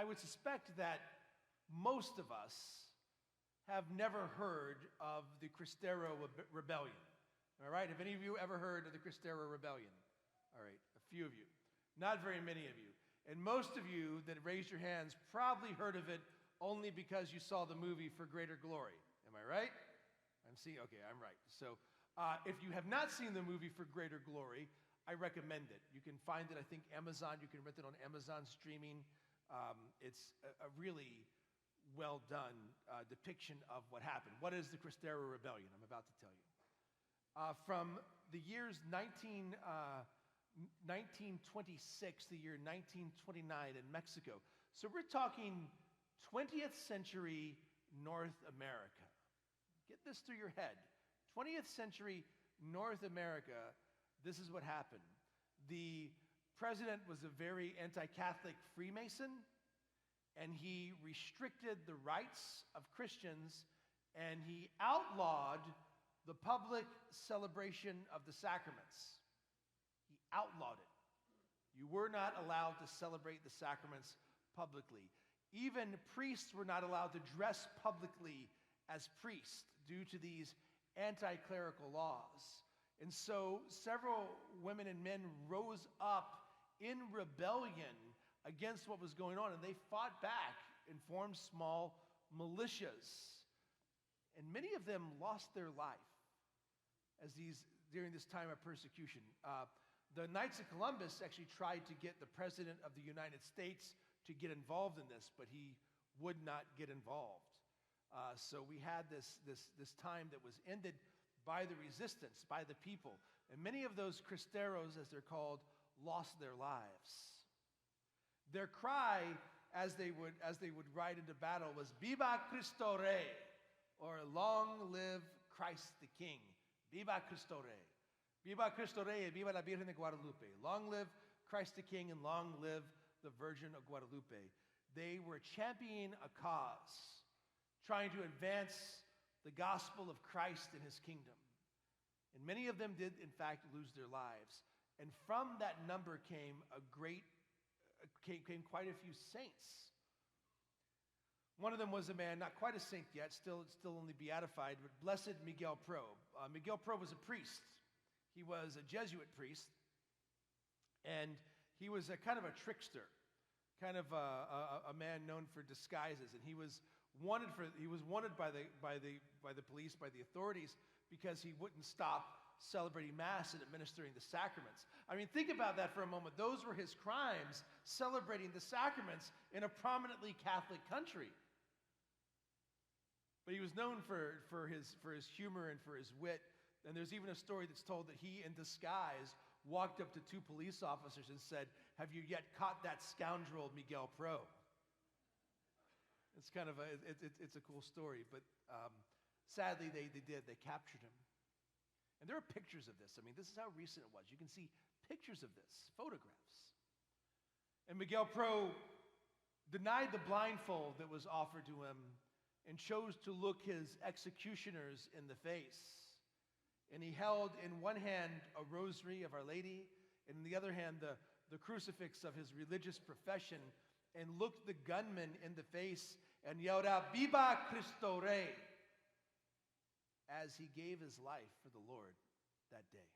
I would suspect that most of us have never heard of the Cristero Rebellion. Am I right? Have any of you ever heard of the Cristero Rebellion? All right, a few of you. Not very many of you. And most of you that raised your hands probably heard of it only because you saw the movie For Greater Glory. Am I right? Okay, I'm right. So if you have not seen the movie For Greater Glory, I recommend it. You can find it, I think, Amazon. You can rent it on Amazon streaming. It's a really well-done depiction of what happened. What is the Cristero Rebellion? I'm about to tell you. From the years 1926 to the year 1929 in Mexico. So we're talking 20th century North America. Get this through your head. 20th century North America, this is what happened. The president was a very anti-Catholic Freemason, and he restricted the rights of Christians, and he outlawed the public celebration of the sacraments. He outlawed it. You were not allowed to celebrate the sacraments publicly. Even priests were not allowed to dress publicly as priests due to these anti-clerical laws. And so several women and men rose up in rebellion against what was going on, and they fought back and formed small militias. And many of them lost their life during this time of persecution. The Knights of Columbus actually tried to get the President of the United States to get involved in this, but he would not get involved. So we had this time that was ended by the resistance, by the people. And many of those Cristeros, as they're called, lost their lives. Their cry, as they would ride into battle, was Viva Cristo Rey, or long live Christ the King. Viva Cristo Rey. Viva Cristo Rey, viva la Virgen de Guadalupe. Long live Christ the King, and long live the Virgin of Guadalupe. They were championing a cause, trying to advance the gospel of Christ and his kingdom. And many of them did, in fact, lose their lives. And from that number came quite a few saints. One of them was a man, not quite a saint yet, still only beatified, but Blessed Miguel Pro. Miguel Pro was a priest. He was a Jesuit priest, and he was a kind of a trickster, kind of a man known for disguises. And he was wanted by the police, by the authorities, because he wouldn't stop celebrating Mass and administering the sacraments. I mean, think about that for a moment. Those were his crimes, celebrating the sacraments in a prominently Catholic country. But he was known for his humor and for his wit. And there's even a story that's told that he, in disguise, walked up to two police officers and said, "Have you yet caught that scoundrel Miguel Pro?" It's kind of it's a cool story, but sadly they did. They captured him. And there are pictures of this. I mean, this is how recent it was. You can see pictures of this, photographs. And Miguel Pro denied the blindfold that was offered to him and chose to look his executioners in the face. And he held in one hand a rosary of Our Lady, and in the other hand the crucifix of his religious profession, and looked the gunman in the face and yelled out, "Viva Cristo Rey," as he gave his life for the Lord that day.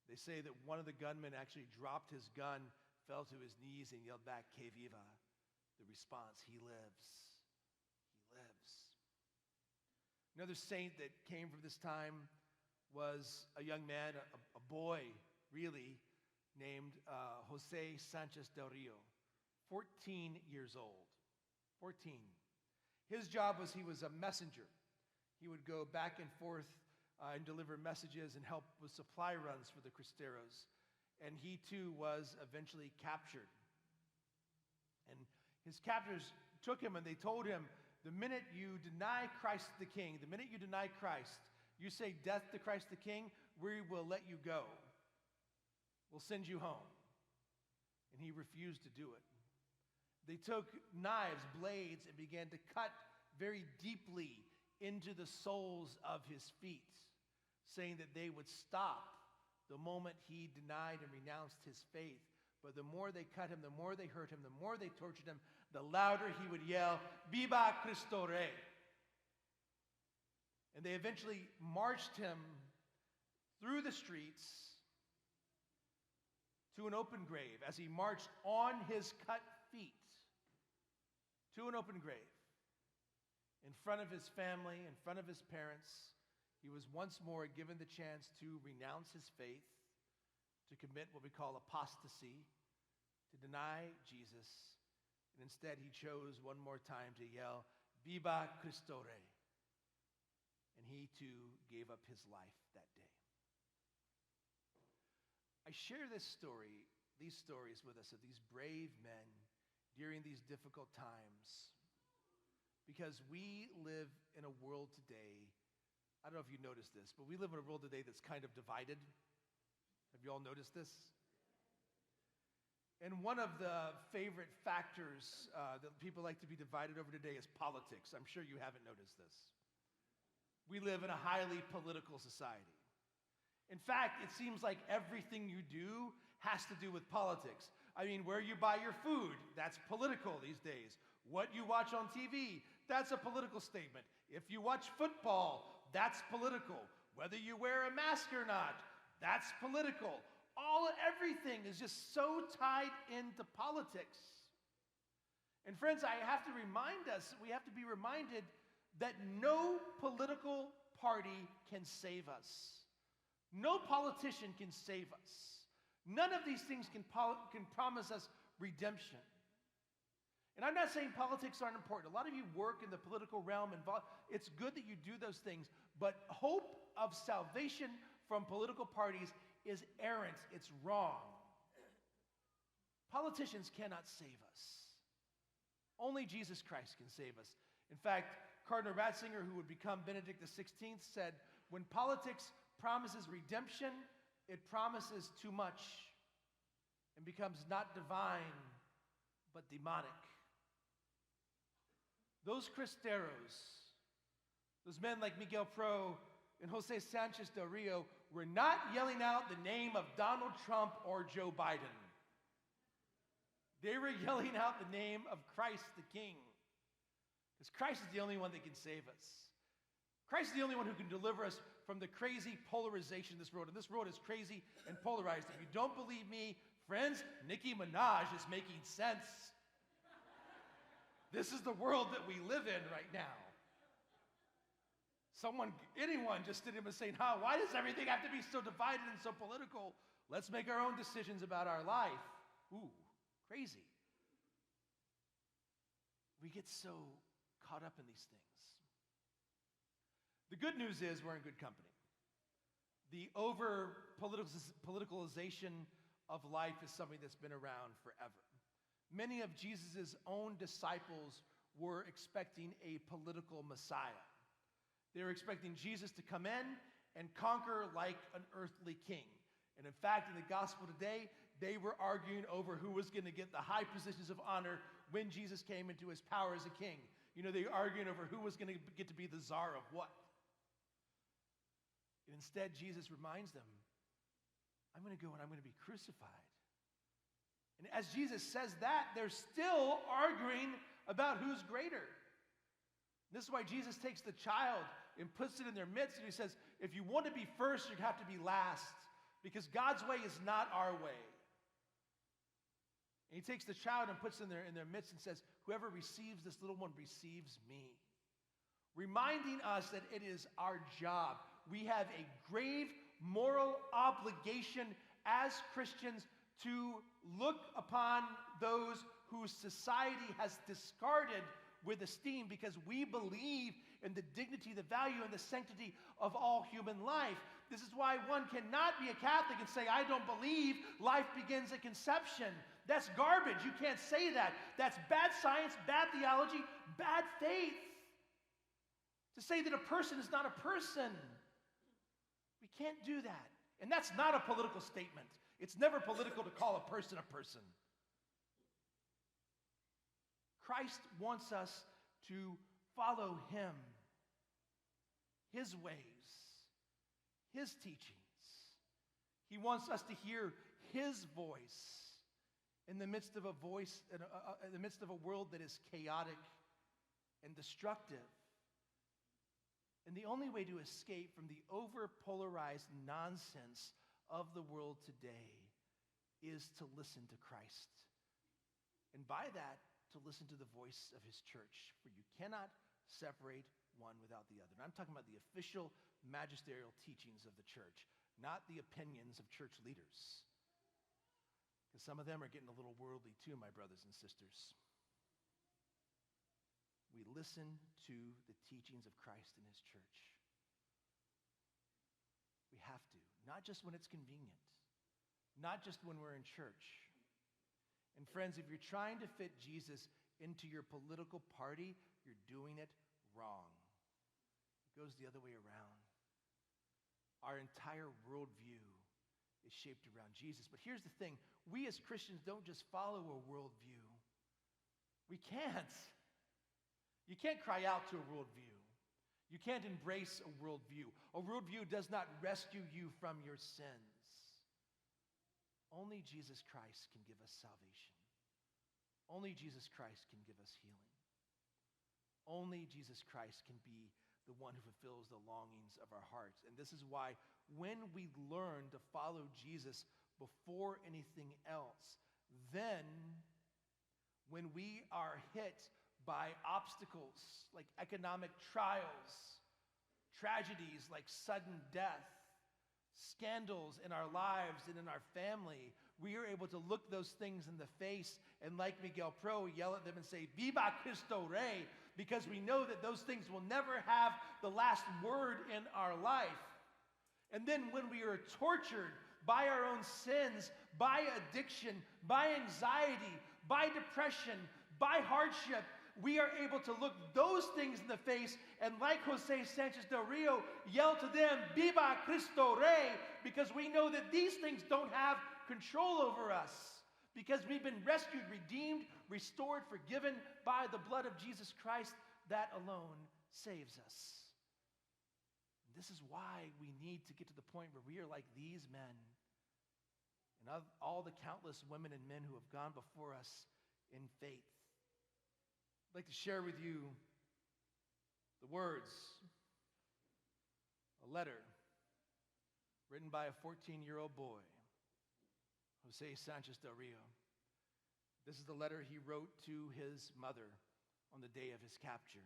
They say that one of the gunmen actually dropped his gun, fell to his knees, and yelled back, "Que viva." The response, "He lives. He lives." Another saint that came from this time was a young man, a boy, really, named Jose Sanchez del Rio, 14 years old. 14. His job was he was a messenger. He would go back and forth and deliver messages and help with supply runs for the Cristeros. And he too was eventually captured. And his captors took him and they told him, the minute you deny Christ the King, the minute you deny Christ, you say death to Christ the King, we will let you go. We'll send you home. And he refused to do it. They took knives, blades, and began to cut very deeply into the soles of his feet, saying that they would stop the moment he denied and renounced his faith. But the more they cut him, the more they hurt him, the more they tortured him, the louder he would yell, Viva Cristo Rey. And they eventually marched him through the streets to an open grave as he marched on his cut feet to an open grave. In front of his family, in front of his parents, he was once more given the chance to renounce his faith, to commit what we call apostasy, to deny Jesus, and instead he chose one more time to yell, Viva Cristo Rey. And he too gave up his life that day. I share these stories with us of these brave men during these difficult times because we live in a world today, I don't know if you noticed this, but we live in a world today that's kind of divided. Have you all noticed this? And one of the favorite factors that people like to be divided over today is politics. I'm sure you haven't noticed this. We live in a highly political society. In fact, it seems like everything you do has to do with politics. I mean, where you buy your food, that's political these days. What you watch on TV, that's a political statement. If you watch football, that's political. Whether you wear a mask or not, that's political. Everything is just so tied into politics. And friends, I have to remind us, we have to be reminded that no political party can save us. No politician can save us. None of these things can promise us redemption. And I'm not saying politics aren't important. A lot of you work in the political realm, and it's good that you do those things, but hope of salvation from political parties is errant. It's wrong. Politicians cannot save us. Only Jesus Christ can save us. In fact, Cardinal Ratzinger, who would become Benedict XVI, said, when politics promises redemption, it promises too much and becomes not divine, but demonic. Those Cristeros, those men like Miguel Pro and Jose Sanchez del Rio, were not yelling out the name of Donald Trump or Joe Biden. They were yelling out the name of Christ the King. Because Christ is the only one that can save us. Christ is the only one who can deliver us from the crazy polarization of this world. And this world is crazy and polarized. If you don't believe me, friends, Nicki Minaj is making sense. This is the world that we live in right now. Anyone just stood up and saying, why does everything have to be so divided and so political? Let's make our own decisions about our life. Ooh, crazy. We get so caught up in these things. The good news is we're in good company. The over-politicalization of life is something that's been around forever. Many of Jesus' own disciples were expecting a political Messiah. They were expecting Jesus to come in and conquer like an earthly king. And in fact, in the gospel today, they were arguing over who was going to get the high positions of honor when Jesus came into his power as a king. You know, they were arguing over who was going to get to be the czar of what. And instead, Jesus reminds them, I'm going to go and I'm going to be crucified. And as Jesus says that, they're still arguing about who's greater. This is why Jesus takes the child and puts it in their midst, and he says, if you want to be first, you have to be last, because God's way is not our way. And he takes the child and puts it in their midst and says, whoever receives this little one receives me. Reminding us that it is our job. We have a grave moral obligation as Christians to look upon those whose society has discarded with esteem, because we believe in the dignity, the value, and the sanctity of all human life. This is why one cannot be a Catholic and say, I don't believe life begins at conception. That's garbage. You can't say that. That's bad science, bad theology, bad faith. To say that a person is not a person. We can't do that. And that's not a political statement. It's never political to call a person a person. Christ wants us to follow him, his ways, his teachings. He wants us to hear his voice. in the midst of a in the midst of a world that is chaotic and destructive. And the only way to escape from the over-polarized nonsense of the world today is to listen to Christ. And by that, to listen to the voice of his church. For you cannot separate one without the other. And I'm talking about the official magisterial teachings of the church, not the opinions of church leaders. Because some of them are getting a little worldly too, my brothers and sisters. We listen to the teachings of Christ and his church. We have to, not just when it's convenient, not just when we're in church. And friends, if you're trying to fit Jesus into your political party, you're doing it wrong. It goes the other way around. Our entire worldview is shaped around Jesus. But here's the thing. We as Christians don't just follow a worldview. We can't. You can't cry out to a worldview. You can't embrace a worldview. A worldview does not rescue you from your sins. Only Jesus Christ can give us salvation. Only Jesus Christ can give us healing. Only Jesus Christ can be the one who fulfills the longings of our hearts. And this is why when we learn to follow Jesus before anything else, then when we are hit by obstacles like economic trials, tragedies like sudden death, scandals in our lives and in our family, we are able to look those things in the face and, like Miguel Pro, yell at them and say, Viva Cristo Rey, because we know that those things will never have the last word in our life. And then when we are tortured by our own sins, by addiction, by anxiety, by depression, by hardship, we are able to look those things in the face and, like Jose Sanchez del Rio, yell to them, Viva Cristo Rey, because we know that these things don't have control over us, because we've been rescued, redeemed, restored, forgiven by the blood of Jesus Christ. That alone saves us. And this is why we need to get to the point where we are like these men and all the countless women and men who have gone before us in faith. I'd like to share with you the words, a letter written by a 14-year-old boy, Jose Sanchez del Rio. This is the letter he wrote to his mother on the day of his capture.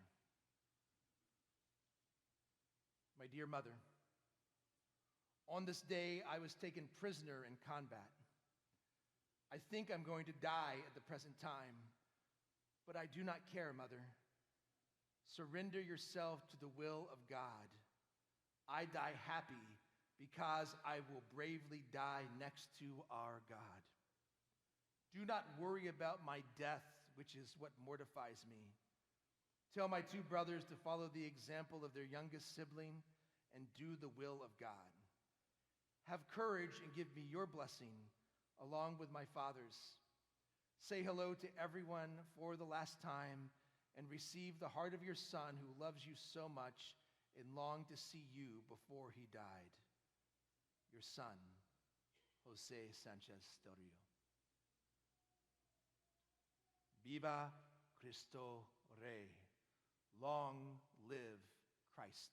My dear mother, on this day I was taken prisoner in combat. I think I'm going to die at the present time, but I do not care, Mother. Surrender yourself to the will of God. I die happy because I will bravely die next to our God. Do not worry about my death, which is what mortifies me. Tell my two brothers to follow the example of their youngest sibling and do the will of God. Have courage and give me your blessing along with my father's. Say hello to everyone for the last time and receive the heart of your son who loves you so much and longed to see you before he died. Your son, Jose Sanchez del Rio. Viva Cristo Rey. Long live Christ.